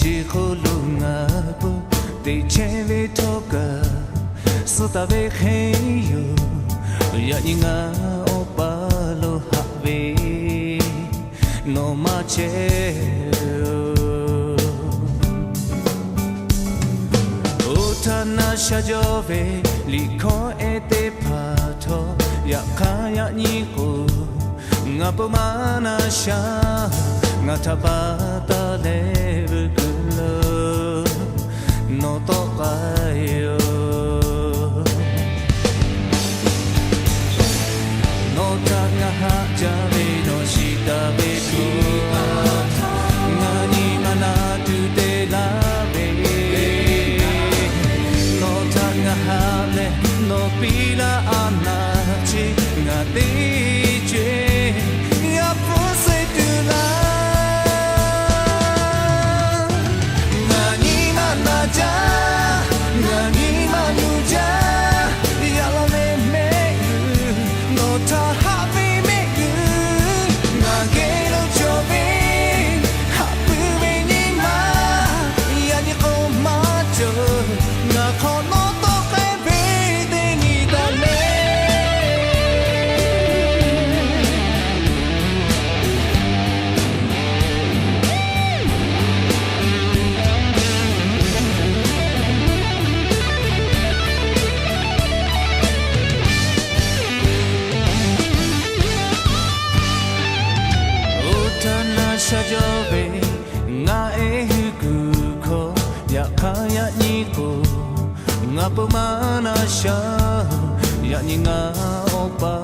chỉ khô lu ngã bu để che về thô cả số ta về khay yo ya như ngã opa lo hạ về no ma che na sha jo ve li kho e te pha tho ya kha ya ni ko nga pa ma na sha nga tha pa ta le bu lo no to ka yo no ta nga ha ja ve no shi ta ve tu nga ni ma na tu te la no pila anachi nga teche nga pose tu la nga ni mana ja nga ni manu ja ya la me no ta happy me nga ge no chove happy me ni ma ya ni ko ma jo nga kono sha jo ve nga e hu ku kho ya kha ya ni ko nga pa ma na sha ya ni nga opa